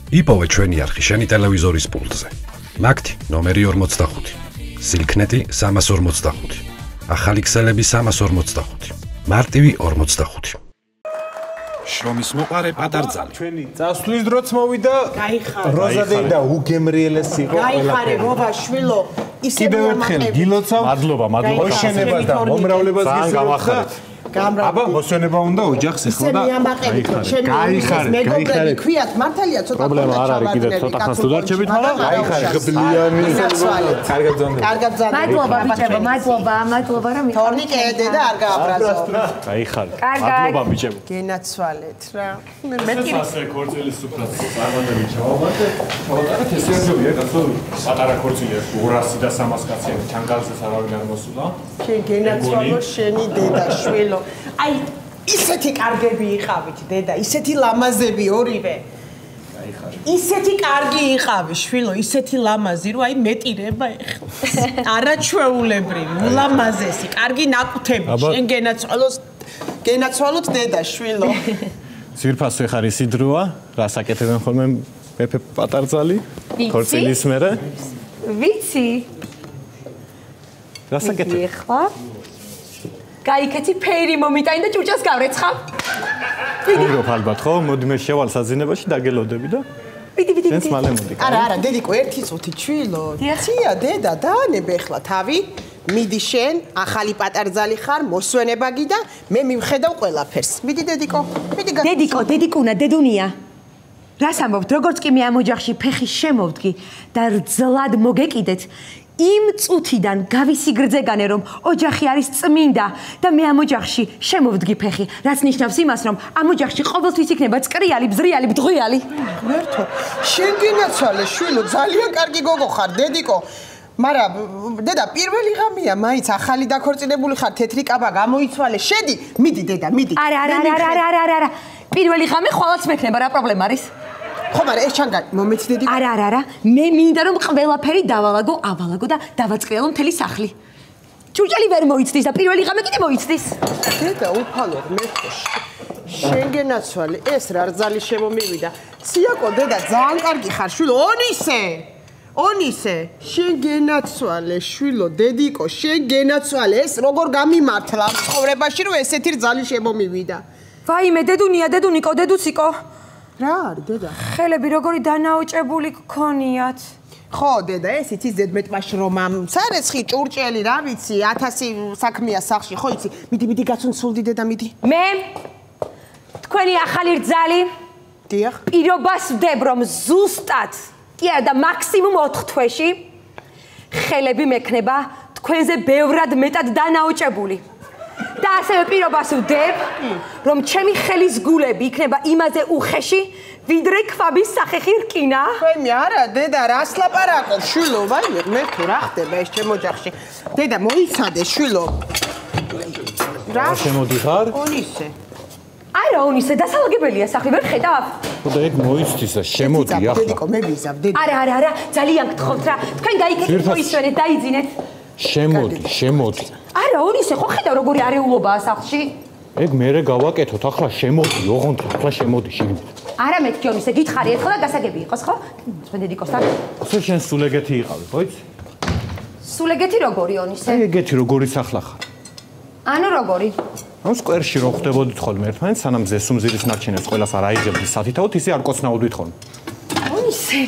იპოვე ჩვენი არხი შენი ტელევიზორის პულტზე. მაგთი ნომერი 45, სილქნეტი 345, ახალი ქსელები 345, მარტივი 45. შრომის მოყარე პატარძალი. ჩვენი წასვლის დროც მოვიდა. როზადეი და უგემრიელესი იყო ყველაფერი. გაიხარე ბობა შვილო. კიდევ ერთხელ გილოცავ. მადლობა. მოშენებას და მომრავლებას გისურვებთ. აბა მოსვენება უნდა ოჯახს ეხლა და გაიხარე. მეგობრები ქვიათ მართალია ცოტა პრობლემა არ არის კიდევ ცოტა ხანს თუ დარჩებით, მაგრამ გაიხარე ღბლიანი. კარგად ძონდე. კარგად ძონდე. მადლობა ბიჭებო, მადლობა რომ თორნიკე და არ გააბრაზო. გაიხარე. მადლობა ბიჭებო. გენაცვალეთ რა. მე კი ასე ქორწილის სუფრაც წარმოდები ჩავაბარდე. ჩავატარეთ ეს ერთია, გასულ პატარა ქორწილია 200 და 300 კაციანი ჩანგალზეც არავინ არ მოსულა. შენ გენაცვალო შენი დედა შვილო. აი ისეთი კარგები იყავით დედა, ისეთი ლამაზები ორივე. ისეთი კარგი იყავი შვილო, ისეთი ლამაზი, რომ აი მეტირება ეხლა. არაჩვეულებრივი, ულამაზესი, კარგი ნაკვთები. შენ გენაცვალოთ დედა შვილო. ძირფასო ეხარ ისი დროა, რა საკეთებენ ხოლმე მეფე პატარძალი? ქორწილის მერე? ვიცი. რა საკეთებ? ეხლა გაიქეთი ფეირი მომიტანი და ჭურჭელს გავრეცხავ. ვიგებ ალბათ ხო? მოდი მე შევალ საძინებაში დაგელოდები და ვიდი. შენს მალე მოდი. არა, დედიკო, ერთი წუთი ჩვილო. ცია დედა, დაანებ ეხლა თავი. მიდი შენ, ახალი პატარძალი ხარ, მოსვენება გიდა, მე მივხედავ ყველაფერს. მიდი დედიკო, მიდი დედიკუნა, დედუნია. რას ამბობთ, როგორც კი მე ამ ოჯახში ფეხი შემოვდგი და რძლად მოგეკიდეთ, იმ წუთიდან გავისიგრძეგანე რომ ოჯახი არის წმინდა და მე ამ ოჯახში შემოვდგი ფეხი, რაც ნიშნავს იმას, რომ ამ ოჯახში ყოველთვის იქნება წკრიალი, ბზრიალი, ბდღვიალი. ღმერთო, შენ გინაცვალე შვილო, ძალიან კარგი გოგო ხარ, დედიკო. მაგრამ დედა პირველი ღამეა, მაინც ახალი დაქორწინებული ხარ, თეთრი კაბა გამოიცვალე. შედი, მიდი დედა, მიდი. არა. პირველი ღამე ხვალაც მექნება, რა პრობლემა არის? ხო, მაგრამ ეს ჩანგა მომეცდედი. არა. მე მინდა რომ ყველაფერი ავალაგო და დავაწყრიალო მთელი სახლი. ჭურჭელი ვერ მოიცდის და პირველი ღამე კიდე მოიცდის. დედა, უფალო, ღმერთო. შენ გენაცვალე, ეს რა რძალი შემომივიდა. სიაკო დედა, ძალიან კარგი ხარ, შვილო, ონისე, შენ გენაცვალე, შვილო, დედიკო, შენ გენაცვალე, ეს როგორ გამიმართლა ცხოვრებაში, რომ ესეთი რძალი შემომივიდა. ვაიმე, დედუნიკო, დედუციკო. რა არის დედა? ხელები როგორი დანაოჭებული გქონიათ. ხო, დედა, ეს იცი ზედმეტმა შრომამ. სარეცხი ჭურჭელი, რა ვიცი, 1000 საქმეა სახლში, ხო იცი? მიდი გაცუნცულდი დედა, მიდი. მე თქვენი ახალი რძალი. დიახ. პირობას ვდებ, რომ ზუსტად კი არა და მაქსიმუმ 4 თვეში ხელები მექნება თქვენზე ბევრად მეტად დანაოჭებული. და ასევე პირობას ვდებ, რომ ჩემი ხელის გულები იქნება იმაზე უხეში, ვიდრე ქვაბის სახეხი რკინა. თქვენი არა, დედა, რას ლაპარაკობ, შვილო, ვაიმე, მე თუ რა ხდება ეს ჩემ ოჯახში. დედა, მოიცადე, შვილო. რა შემოდიხარ? ონისე. არა, ონისე, დასალაგებელია სახლი, ვერ ხედავ? ხო და ეგ მოიცდის და შემოდი ახლა. დედიკო, მე ვიზავ, დედა. არა, ძალიან გთხოვთ რა. თქვენ გაიქეთეთ, მოისვენეთ, დაიძინეთ. შემოდი. არა, ონისე, ხო ხედავ როგორი არეულობაა სახლში? ეგ მერე გავაკეთოთ, ახლა შემოდი, ოღონდ ახლა შემოდი შენ. არა მეთქი ონისე, გითხარი ერთხელ და გასაგები იყოს, ხო? თქვენ დედიკოსთან. ასე შენ სულ ეგეთი იყავი, ხო იცი? სულ ეგეთი როგორი ონისე? ეგეთი როგორი სახლა ხარ? ანუ როგორი? ამ სკვერში რო ხდებოდით ხოლმე ერთმანეთს, სანამ ზესუმზირის ნარჩენებს ყველას არ აიღებდი სათითაოდ, ისე არ კოცნაოდით ხოლმე. ონისე,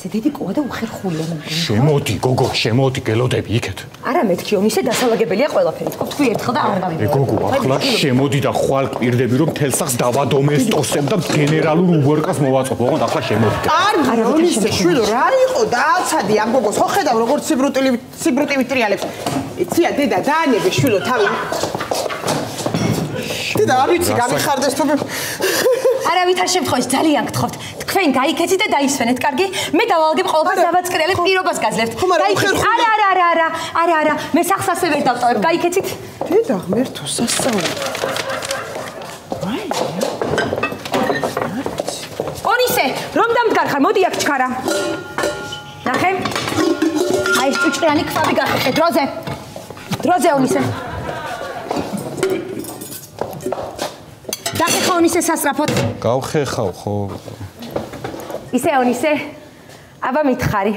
დედიკოა და უხერხულია. შემოდი, გოგო, შემოდი, გელოდები იქეთ. არა მეთქი ონისე, დასალაგებელია ყველაფერი. თქვი ერთხელ და არ დავიდე. გოგო, ახლა შემოდი და ხვალ პირდები რომ თელ სახს დავადომესტოსებ და გენერალურ უბორკას მოვაწყობ. ოღონდ ახლა შემოდი. არა, ონისე, შვილო, რა იყო? დააცადი ამ გოგოს, ხო ხედავ როგორ ციბრუტი ვიტრიალებს. იცია დედა, დაანებე შვილო თავი. დედა, არ ვიცი, გამიხარდეს თუ არავითარ შემთხვევაში ძალიან გთხოვთ, თქვენ გაიქეთით და დაისვენეთ, კარგი? მე დავალაგებ ყოველთვის დავაწყრიალებ, პირობას გაძლევთ. არა, მე სახლს ასე ვერ დავტოვებ, გაიქეთით? დედა, ღმერთო, სასწაული. ონისე, რომ დამდგარხარ, მოდი აქ ჩქარა. ნახე? აი ეს ჭუჭყიანი ქვაბი გახეთე, დროზე ონისე. დაგეხა ონისე სასწრაფოდ. გავხეხავ ხო. ისე ონისე. აბა მითხარი.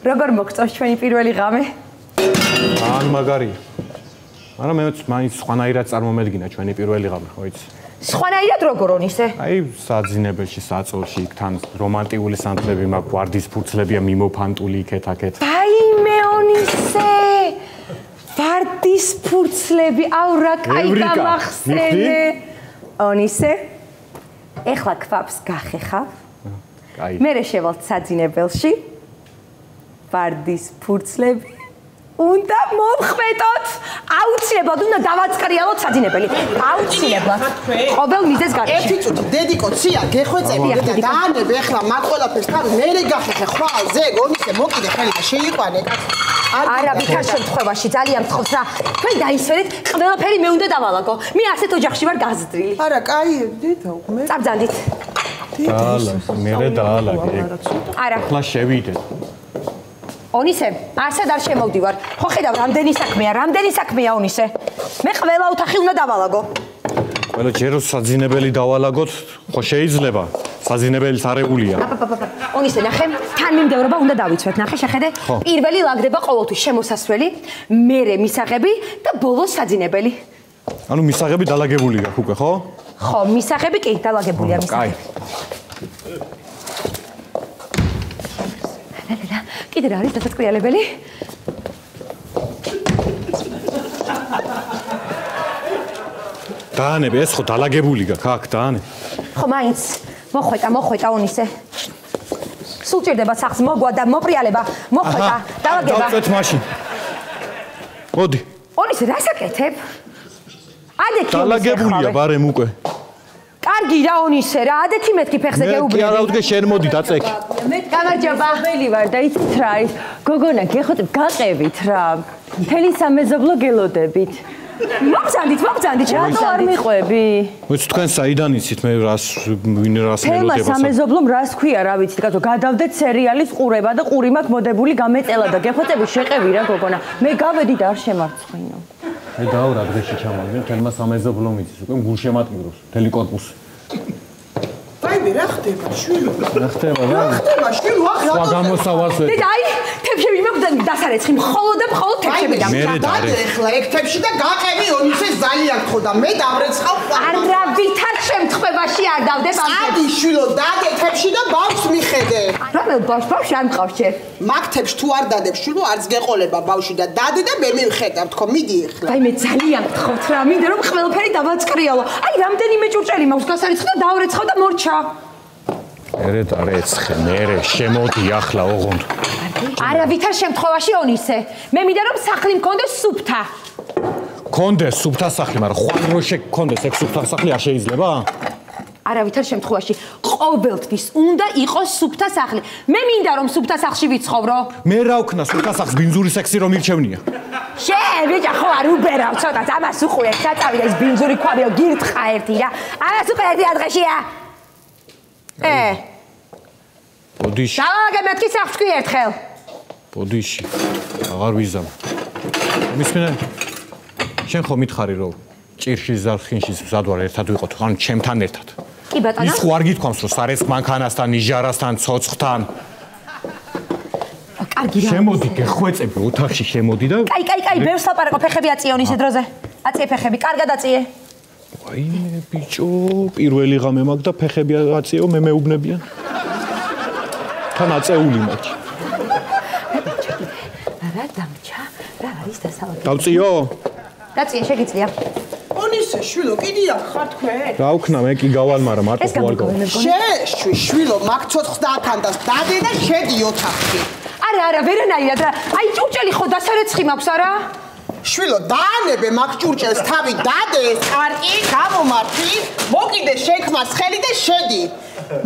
როგორ მოგწონს ჩვენი პირველი ღამე? ან მაგარია. მაგრამ მეც მაინც სხვანაირად წარმომედგინა ჩვენი პირველი ღამე, ხო იცი? სხვანაირად როგორ ონისე? აი, საძინებელში, საწოლში, იქ თან რომანტიკული სანთლები მაქვს, ვარდის ფურცლებია მიმოფანტული იქეთ-აქეთ. დაიმე ონისე. ვარდის ფურცლები, აუ რა კაი გამახსენე. ონისე. ეხლა ქვაფს გახეხავ. კაი. მე შევალთ საძინებელში. ვარდის ფურცლები. უნდა მომხმეტოთ. აუცილებლად უნდა დავაწყრიალოთ საძინებელი. აუცილებლად. ყოველ მიზეზს გარშე. ერთი წუთი, დედიკო, ცია, გეხვეწები და დაანებ ეხლა მაგ ყველაფერს თავი მერე გახეხე ხვალ ზეგ ონისე მოკიდე ხელი და შეიყვანე კაცო. არა, ვიქარ შემთხვევაში ძალიან მწყობს რა. თქვენ დაისვენეთ, ყველაფერი მე უნდა დავალაგო. მე ასეთ ოჯახში ვარ გაზრდილი. არა, კაი, დედა, მე. წაბძანდით. მერე დაალაგე. არა. ხლა შევიდეთ. ონისე, არსად არ შემოვდივარ. ხო ხედავ, რამდენი საქმეა ონისე. მე ყველა ოთახი უნდა დავალაგო. ყველა ჯერო საძინებელი დავალაგოთ, ხო შეიძლება? საძინებელიც არეგულია. ონისე, ნახე, თანმიმდევრობა უნდა დავიცვათ. ნახე, შეხედე. პირველი ლაგდება ყოველთვის შემოსასვლელი, მერე მისაღები და ბოლოს საძინებელი. ანუ მისაღები დალაგებული გაქვს უკვე, ხო? ხო, მისაღები კი დალაგებულია მისაღები. კიდე რა არის დასაწყრიალებელი? დაანები, ეს ხო დალაგებული გაქვს, აქ დაანე. ხო, მაინც მოხვეტა ონისე. სულ ჭირდება სახს მოგვა და მოპრიალება, მოხვეტა, დალაგება. დავწვეთ მაშინ. მოდი. ონისე, რას აკეთებ? ადეთი დალაგებულია ბარემ უკვე. კარგი რა ონისე რა, ადეთი მეთქი ფეხზე გეუბნები. მე კი არა ვდგე შენ მოდი დაწექი. გამარჯობა. ველი ვარ და იცით რა არის? გოგონა, გეხოთ გაყევით რა. მთელი სამეზობლო გელოდებით. მოგზანდით, რატო არ მიყვები? მოიც თქვენ საიდან იცით მე ვინ რას მელოდება? თემა სამეზობლომ რას ქვია, რა ვიცით, კაცო, გადავდეთ სერიალის ყურება და ყური მაქვს მოდებული გამეწელა და გეხოცები შეყევი რა გოგონა. მე გავედი და არ შემარცხინო. მე დავრა დღეში ჩამოვიდნენ, თელმა სამეზობლომ იცის, უკვე გულშემატკივროს, მთელი კორპუსი. ვაიმე, რა ხდება, შვილო? რა ხდება, შვილო, ახ რა. სხვა გამოსავალს ვერ. დედა, აი, თებშები მოგდა დასარეცხი, მხოლოდ და მხოლოდ თებშები და. დადე ეხლა ეგ თებში და გაყევი ონისე ზალიან ხო და მე დამრეცხავ. არა, ვითარ შემთხვევაში არ დავდებ ამ. ადი შვილო, დადე თებში და ბავშვს მიხედე. რომელ ბავშვს არ მყავს შე? მაგ თებს თუ არ დადებ შვილო, არც გეყოლება ბავშვი და დადე და მე მივხედავ, თქო, მიდი ეხლა. აი მე ძალიან გთხოვთ რა, მინდა რომ ყველაფერი დავაწყრიალო. აი რამდენიმე ჭურჭელი მაქვს გასარიცხი და დავრეცხავ და მორჩა. ერეცხე, მერე შემოდი ახლა ოღონდ. არა, ვითარ შემთხვევაში ონისე. მე მინდა რომ სახლი მქონდეს სუფთა. კონდეს სუფთა სახლი, მაგრამ ხვალ რო შეგქონდეს ეგ სუფთა სახლი არ შეიძლება? არა, ვითარ შემთხვევაში ყოველთვის უნდა იყოს სუფთა სახლი. მე მინდა რომ სუფთა სახლში ვიცხოვრო. მე რა ვქნა სუფთა სახლს ბინძური სექსი რომ ირჩევნია? შე, ბიჭა, ხო არ უბერავ ცოტა, ამას უყურებ, საწავი და ეს ბინძური ქვაბიო გირთხა ერთი რა. ამას უკვე ერთი ადღეშია. ბოდიში. დავაგე მეთქი სახლს კი ერთხელ. ბოდიში. აღარ ვიზამ. მისმენე. შენ ხო მითხარი რომ ჭირში ზარხინში ზადვარ ერთად ვიყოთ, ან ჩემთან ერთად. კი ბატონო. ის ხო არ გითქვამს რომ სარესკ მანქანასთან, ნიჟარასთან, ცოცხთან. კარგი რა. შემოდი, გეხვეწები ოთახში შემოდი და კაი, ბევრს ლაპარაკო, ფეხები აწიე ონისე დროზე. აწიე ფეხები, კარგად აწიე. ვაიმე ბიჭო, პირველი ღამე მაქვს და ფეხები აწიეო, მე მეუბნებიან. თან აწეული მაქვს. რა დამჭა? რა არის დასავლეთ? დავწიო? დაწიე, შეგიძლია. ონისე შვილო, კიდია ხარ თქვენ? რა ვქნა, მე კი გავალ, მაგრამ მარტო ხო არ გავალ. შეშვი შვილო, მაგ ცოცხს დაათანდას, დადე და შედი ოთახში. არა, ვერანაირად რა. აი ჭურჭელი ხო დასარეცხი მაქვს არა? შვილო, დაანებე მაგ ჭურჭელს თავი დადე, წარკი, გამომართი, მოკიდე შექმას ხელი და შედი.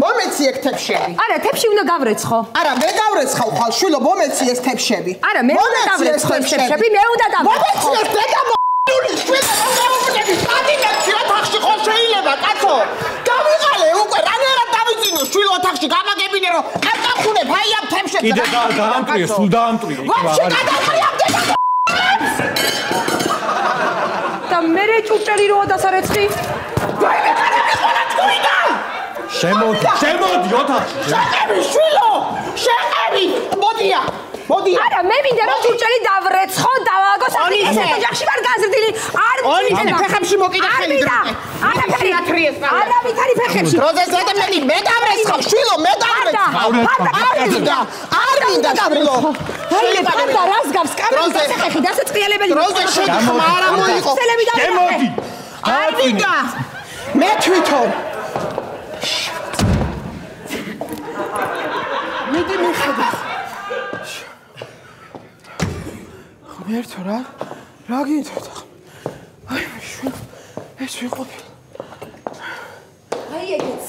მომეცი ეგ თებშები. არა, თებში უნდა გავრეცხო. არა, მე გავრეცხავ ხალ, შვილო, მომეცი ეს თებშები. არა, მე უნდა გავრეცხო ეს თებშები, მე უნდა მომეცი ეს დედა მ***ული, შვილო, გაუბრუნები, წადინებში ოთახში ხო შეიძლება, კაცო? გავიყალე უკვე, რანაირად დავიძინო შვილო ოთახში, გამაგებინე რომ არ დახუნებ, აი ამ თებშებს. კიდე დაამტვრიე, სულ დაამტვრიე. ვაფშე გადავყრიამ დედა და მე ჭურჭელი როა დასარეცხი? ვაიმე, გადავიყოლა თქვიდან! შემოდი ოთახში. შეყევი შვილო, შეყევი. მოდია. არა, მე მინდა რომ თურჭელი დავრეცხო, დავალგო სახელი. ეს ოჯახში ვარ გაზრდილი. არ მინდა. ფეხებში მოკიდე ხელი დროზე. არაფერი ათრიეს პალა. არავითარი ფეხებში. დროზე ზედმენი მე დავრეცხო, შვილო, მე დავრეცხო. არ მინდა შვილო. აი, პანდა რას გავს კამერის დასახები, დასაწყიელებელი. დროზე შეგხმა არ მოიყო. შემოდი. არ მინდა. მე თვითონ. მიდი მიხედა. ერთო რა გინდოდა? აი შვილო, ეს ვიყოფილ. აი ეგეც.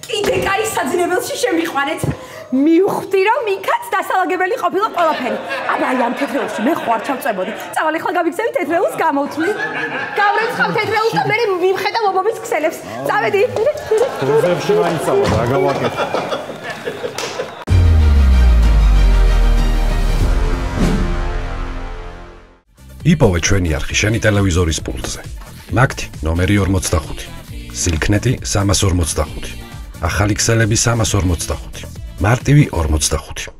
კიდე კაი საძინებელში შემიყვანეთ. მივხვდი რომ იქაც დასალაგებელი ყოფილა ყველაფერი. აბა აი ამ თეთრეულში მე ხო არ ჩავწებოდი. წავალ ახლა გავიქცევი თეთრეულს გამოვთვლი. გავრეცხავ თეთრეულს და მე ვიმხედა მობობის ქსელებს. წავედი. გზებში მაინც ავა რა გავაკეთე. იპოვე ჩვენი არხი შენი ტელევიზორის პულტზე. მაგთი ნომერი 45. სილქნეტი 345. ახალი ქსელები 345. მარტივი 45.